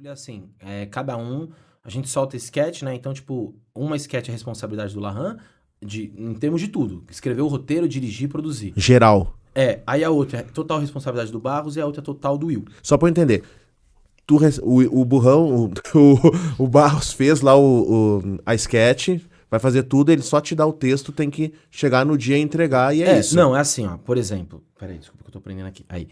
Assim, cada um, a gente solta sketch, né? Então, tipo, uma sketch é responsabilidade do Lahan, em termos de tudo. Escrever o roteiro, dirigir, produzir. Geral. Aí a outra é total responsabilidade do Barros e a outra é total do Will. Só pra eu entender. O Burrão, o Barros fez lá a sketch, vai fazer tudo, ele só te dá o texto, tem que chegar no dia e entregar, e é isso. Não, é assim, ó. Por exemplo... Peraí, desculpa que eu tô aprendendo aqui. Aí.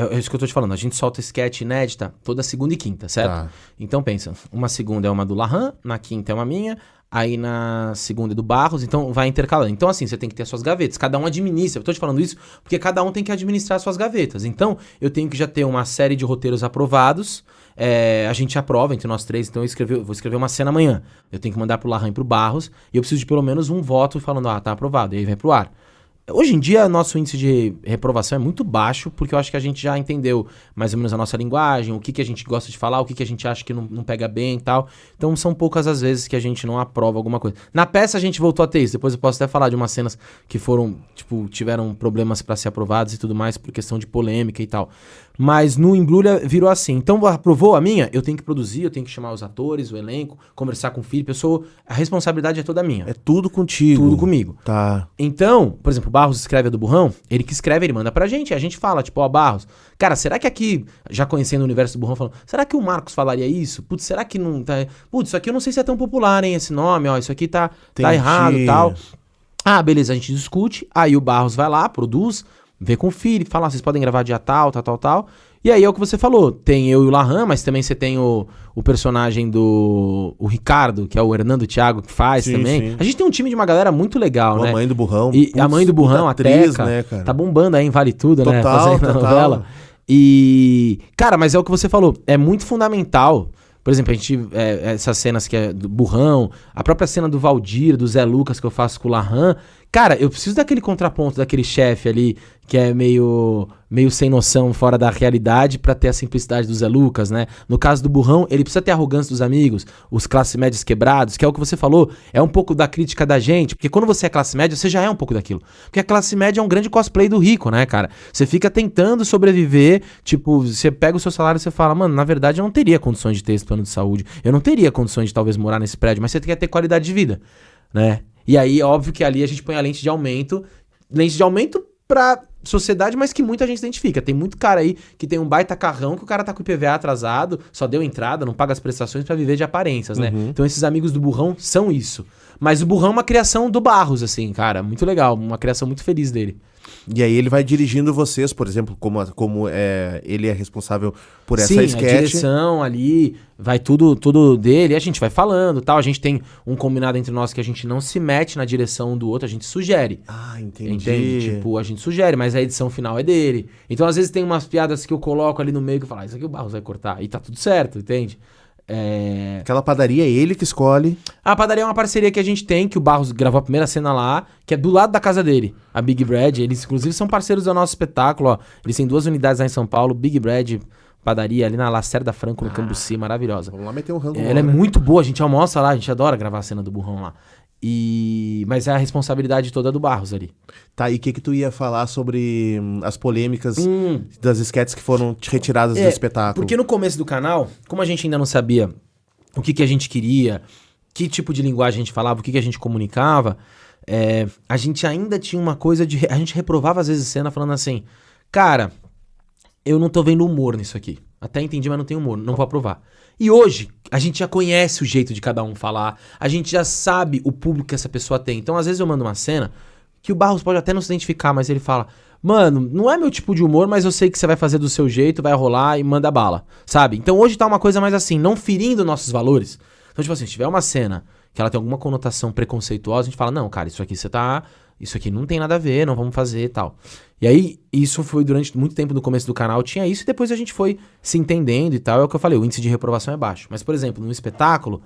É isso que eu tô te falando. A gente solta sketch inédita toda segunda e quinta, certo? Tá. Então pensa, uma segunda é uma do Lahan, na quinta é uma minha, aí na segunda é do Barros, então vai intercalando. Então assim, você tem que ter as suas gavetas. Cada um administra. Eu tô te falando isso porque cada um tem que administrar as suas gavetas. Então eu tenho que já ter uma série de roteiros aprovados. A gente aprova entre nós três, então vou escrever uma cena amanhã. Eu tenho que mandar pro Lahan e pro Barros, e eu preciso de pelo menos um voto falando, tá aprovado, e aí vai pro ar. Hoje em dia, nosso índice de reprovação é muito baixo, porque eu acho que a gente já entendeu mais ou menos a nossa linguagem, o que a gente gosta de falar, o que a gente acha que não pega bem e tal. Então, são poucas as vezes que a gente não aprova alguma coisa. Na peça, a gente voltou a ter isso. Depois eu posso até falar de umas cenas que tiveram problemas para ser aprovadas e tudo mais, por questão de polêmica e tal. Mas no Embrulha virou assim. Então, aprovou a minha, eu tenho que produzir, eu tenho que chamar os atores, o elenco, conversar com o Felipe. A responsabilidade é toda minha. É tudo contigo. Tudo comigo. Tá. Então, por exemplo, o Barros escreve a do Burrão, ele que escreve, ele manda pra gente, a gente fala, tipo, Barros, cara, será que aqui, já conhecendo o universo do Burrão, falando, será que o Marcos falaria isso? Putz, será que não tá... Putz, isso aqui eu não sei se é tão popular, hein, esse nome, isso aqui tá errado e tal. Beleza, a gente discute, aí o Barros vai lá, produz, vê com o filho, fala, vocês podem gravar dia tal. E aí é o que você falou, tem eu e o Lahan, mas também você tem o personagem do Ricardo, que é o Hernando Thiago, que faz também. Sim. A gente tem um time de uma galera muito legal, né? A mãe do Burrão. E a mãe do Burrão, a Teca, né, cara? Tá bombando aí em Vale Tudo, né? Fazendo a novela. E, cara, mas é o que você falou, é muito fundamental. Por exemplo, a gente, essas cenas que é do Burrão, a própria cena do Valdir, do Zé Lucas que eu faço com o Lahan. Cara, eu preciso daquele contraponto, daquele chefe ali, que é meio sem noção, fora da realidade, pra ter a simplicidade do Zé Lucas, né? No caso do Burrão, ele precisa ter a arrogância dos amigos, os classe médias quebrados, que é o que você falou, é um pouco da crítica da gente, porque quando você é classe média, você já é um pouco daquilo. Porque a classe média é um grande cosplay do rico, né, cara? Você fica tentando sobreviver, tipo, você pega o seu salário e você fala, mano, na verdade eu não teria condições de ter esse plano de saúde, eu não teria condições de talvez morar nesse prédio, mas você quer ter qualidade de vida, né? E aí, óbvio que ali a gente põe a lente de aumento pra sociedade, mas que muita gente identifica. Tem muito cara aí que tem um baita carrão que o cara tá com o IPVA atrasado, só deu entrada, não paga as prestações pra viver de aparências, né? Então esses amigos do Burrão são isso. Mas o Burrão é uma criação do Barros, assim, cara, muito legal, uma criação muito feliz dele. E aí ele vai dirigindo vocês, por exemplo, como ele é responsável por essa sketch. Sim, a direção ali, vai tudo dele, e a gente vai falando, tal. A gente tem um combinado entre nós que a gente não se mete na direção do outro, a gente sugere. Entendi. Entende? Tipo, a gente sugere, mas a edição final é dele. Então, às vezes tem umas piadas que eu coloco ali no meio que eu falo, isso aqui o Barros vai cortar, e tá tudo certo, entende? Aquela padaria é ele que escolhe. A padaria é uma parceria que a gente tem, que o Barros gravou a primeira cena lá, que é do lado da casa dele, a Big Bread. Eles, inclusive, são parceiros do nosso espetáculo, ó. Eles têm 2 unidades lá em São Paulo, Big Bread, padaria ali na Lacerda Franco, no Cambuci, maravilhosa. Vamos lá meter um rango. Ela é muito boa, a gente almoça lá, a gente adora gravar a cena do Burrão lá. Mas é a responsabilidade toda do Barros ali. Tá, e o que tu ia falar sobre as polêmicas das sketches que foram retiradas do espetáculo? Porque no começo do canal, como a gente ainda não sabia o que a gente queria, que tipo de linguagem a gente falava, o que a gente comunicava, a gente ainda tinha uma coisa de... A gente reprovava às vezes cena falando assim, cara, eu não tô vendo humor nisso aqui. Até entendi, mas não tem humor, não vou aprovar. E hoje, a gente já conhece o jeito de cada um falar, a gente já sabe o público que essa pessoa tem. Então, às vezes eu mando uma cena que o Barros pode até não se identificar, mas ele fala, mano, não é meu tipo de humor, mas eu sei que você vai fazer do seu jeito, vai rolar e manda bala, sabe? Então hoje tá uma coisa mais assim, não ferindo nossos valores. Então, tipo assim, se tiver uma cena que ela tem alguma conotação preconceituosa, a gente fala, não, cara, isso aqui não tem nada a ver, não vamos fazer e tal. E aí, isso foi durante muito tempo no começo do canal, tinha isso, e depois a gente foi se entendendo e tal, é o que eu falei, o índice de reprovação é baixo. Mas, por exemplo, num espetáculo,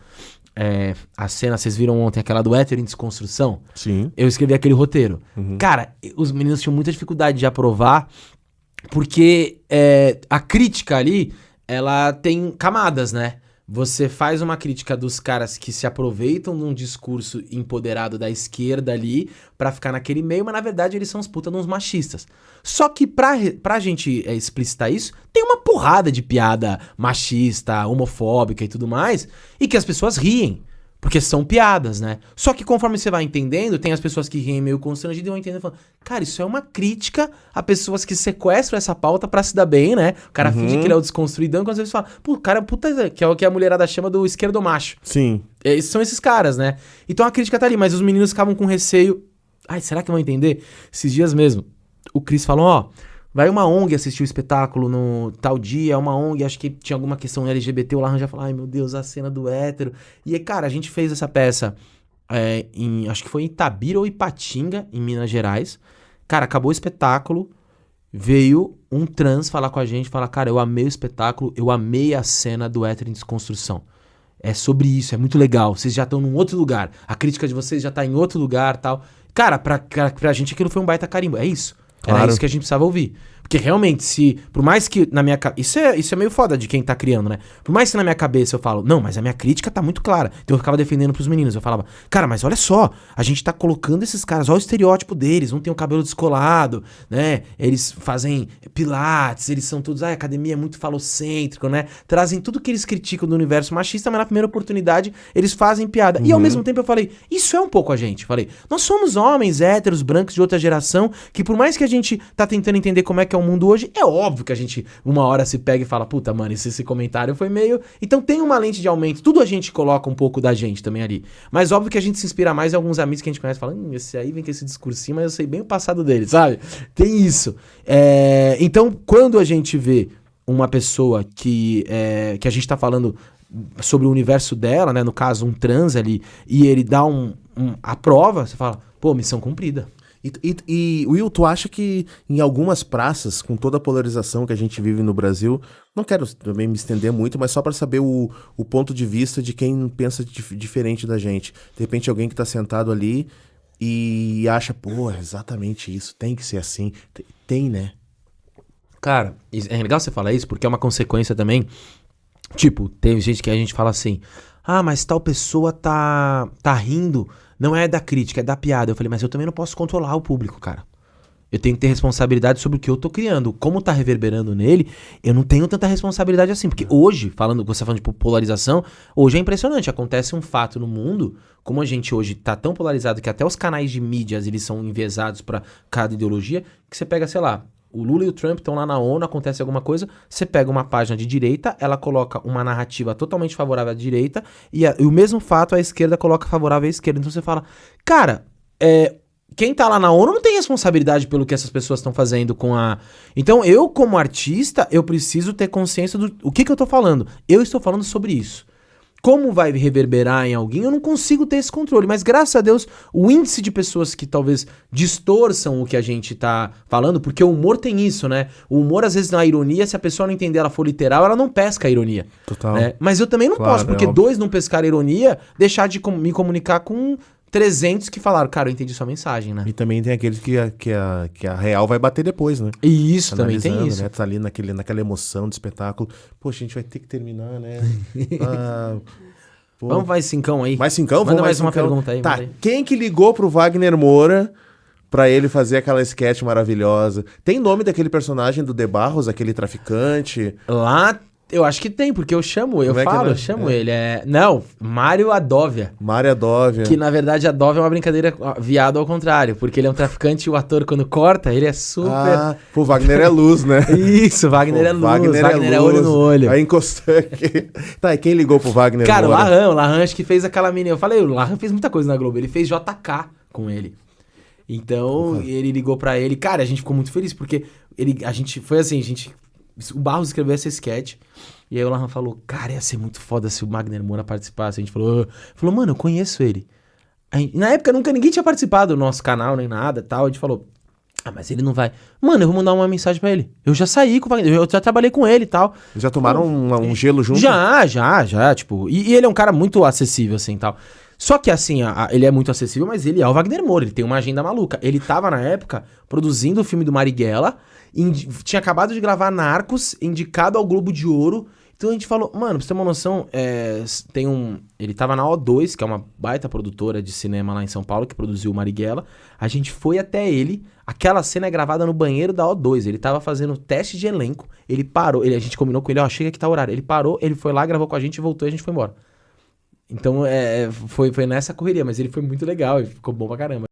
a cena, vocês viram ontem, aquela do hétero em desconstrução? Sim. Eu escrevi aquele roteiro. Cara, os meninos tinham muita dificuldade de aprovar, porque a crítica ali, ela tem camadas, né? você faz uma crítica dos caras que se aproveitam de um discurso empoderado da esquerda ali pra ficar naquele meio, mas na verdade eles são os puta de uns machistas. Só que pra gente explicitar isso, tem uma porrada de piada machista, homofóbica e tudo mais, e que as pessoas riem. Porque são piadas, né? Só que conforme você vai entendendo, tem as pessoas que riem meio constrangidas e vão entendendo e falando, cara, isso é uma crítica a pessoas que sequestram essa pauta pra se dar bem, né? O cara finge que ele é o desconstruidão, quando às vezes fala, pô, o cara é puta, que é o que a mulherada chama do esquerdomacho. Sim. São esses caras, né? Então a crítica tá ali, mas os meninos ficavam com receio. Ai, será que vão entender? Esses dias mesmo, o Cris falou, ó, vai uma ONG assistir o espetáculo no tal dia, uma ONG, acho que tinha alguma questão LGBT, o Larran já falou, ai meu Deus, a cena do hétero. E cara, a gente fez essa peça acho que foi em Itabira ou Ipatinga, em Minas Gerais. Cara, acabou o espetáculo, veio um trans falar com a gente, falar, cara, eu amei o espetáculo, eu amei a cena do hétero em desconstrução. É sobre isso, é muito legal, vocês já estão num outro lugar, a crítica de vocês já tá em outro lugar, tal. Cara, pra gente aquilo foi um baita carimbo, é isso. Claro. Era isso que a gente precisava ouvir. Porque realmente, por mais que na minha cabeça... Isso é meio foda de quem tá criando, né? Por mais que na minha cabeça eu falo, não, mas a minha crítica tá muito clara. Então eu ficava defendendo pros meninos. Eu falava, cara, mas olha só, a gente tá colocando esses caras, olha o estereótipo deles, um tem o cabelo descolado, né? Eles fazem pilates, eles são todos, a academia é muito falocêntrico, né? Trazem tudo que eles criticam do universo machista, mas na primeira oportunidade eles fazem piada. E ao mesmo tempo eu falei, isso é um pouco a gente. Falei, nós somos homens héteros, brancos de outra geração, que por mais que a gente tá tentando entender como é que é o mundo hoje, é óbvio que a gente uma hora se pega e fala, puta, mano, esse comentário foi meio... Então tem uma lente de aumento, tudo a gente coloca um pouco da gente também ali. Mas óbvio que a gente se inspira mais em alguns amigos que a gente conhece e fala, esse aí vem com esse discursinho, mas eu sei bem o passado dele, sabe? Tem isso. Então, quando a gente vê uma pessoa que a gente tá falando sobre o universo dela, né, no caso um trans ali, e ele dá a prova, você fala, pô, missão cumprida. E Will, tu acha que em algumas praças, com toda a polarização que a gente vive no Brasil, não quero também me estender muito, mas só para saber o ponto de vista de quem pensa diferente da gente. De repente alguém que tá sentado ali e acha, pô, é exatamente isso, tem que ser assim. Tem, né? Cara, é legal você falar isso, porque é uma consequência também. Tipo, tem gente que a gente fala assim, ah, mas tal pessoa tá rindo, não é da crítica, é da piada. Eu falei, mas eu também não posso controlar o público, cara. Eu tenho que ter responsabilidade sobre o que eu tô criando. Como tá reverberando nele, eu não tenho tanta responsabilidade assim. Porque hoje, você falando de polarização, hoje é impressionante. Acontece um fato no mundo, como a gente hoje tá tão polarizado que até os canais de mídias, eles são enviesados pra cada ideologia, que você pega, sei lá, o Lula e o Trump estão lá na ONU, acontece alguma coisa, você pega uma página de direita, ela coloca uma narrativa totalmente favorável à direita, e o mesmo fato a esquerda coloca favorável à esquerda. Então você fala, cara, quem tá lá na ONU não tem responsabilidade pelo que essas pessoas estão fazendo com a... Então eu, como artista, eu preciso ter consciência do... O que eu tô falando? Eu estou falando sobre isso. Como vai reverberar em alguém, eu não consigo ter esse controle. Mas graças a Deus, o índice de pessoas que talvez distorçam o que a gente tá falando, porque o humor tem isso, né? O humor, às vezes, na ironia, se a pessoa não entender ela for literal, ela não pesca a ironia. Total. Né? Mas eu também não posso, porque dois não pescar a ironia, deixar de me comunicar com 300 que falaram, cara, eu entendi sua mensagem, né? E também tem aqueles que a real vai bater depois, né? E isso, também tem isso. Né? Tá ali naquela emoção do espetáculo. Poxa, a gente vai ter que terminar, né? Vamos mais cincão aí. Mais cincão? Manda mais uma pergunta aí. Tá, quem que ligou pro Wagner Moura pra ele fazer aquela sketch maravilhosa? Tem nome daquele personagem do De Barros, aquele traficante? Lá... Eu acho que tem, porque eu chamo ele. Não, Mário Adóvia. Mário Adóvia. Que, na verdade, Adóvia é uma brincadeira viado ao contrário. Porque ele é um traficante e o ator, quando corta, ele é super... Pô, Wagner é luz, né? Isso, Wagner é luz. Wagner é olho no olho. Aí encostou aqui. Tá, e quem ligou pro Wagner? Cara, o Larran acho que fez aquela mini... Eu falei, o Larran fez muita coisa na Globo. Ele fez JK com ele. Então, ele ligou pra ele. Cara, a gente ficou muito feliz, porque o Barros escreveu essa sketch, e aí o Larran falou, cara, ia ser muito foda se o Wagner Moura participasse. A gente falou, mano, eu conheço ele. Aí, na época ninguém tinha participado do nosso canal, nem nada, tal. A gente falou, mas ele não vai. Mano, eu vou mandar uma mensagem pra ele. Eu já saí com o Wagner, eu já trabalhei com ele e tal. Já tomaram um gelo junto? Já, tipo, e ele é um cara muito acessível, assim, tal. Só que, assim, ele é muito acessível, mas ele é o Wagner Moura, ele tem uma agenda maluca. Ele tava, na época, produzindo o filme do Marighella, tinha acabado de gravar Narcos, indicado ao Globo de Ouro. Então a gente falou, mano, pra você ter uma noção, ele tava na O2, que é uma baita produtora de cinema lá em São Paulo, que produziu o Marighella. A gente foi até ele, aquela cena é gravada no banheiro da O2, ele tava fazendo teste de elenco, ele parou, a gente combinou com ele, ó, chega que tá o horário. Ele parou, ele foi lá, gravou com a gente, voltou e a gente foi embora. Então foi nessa correria, mas ele foi muito legal, ele ficou bom pra caramba.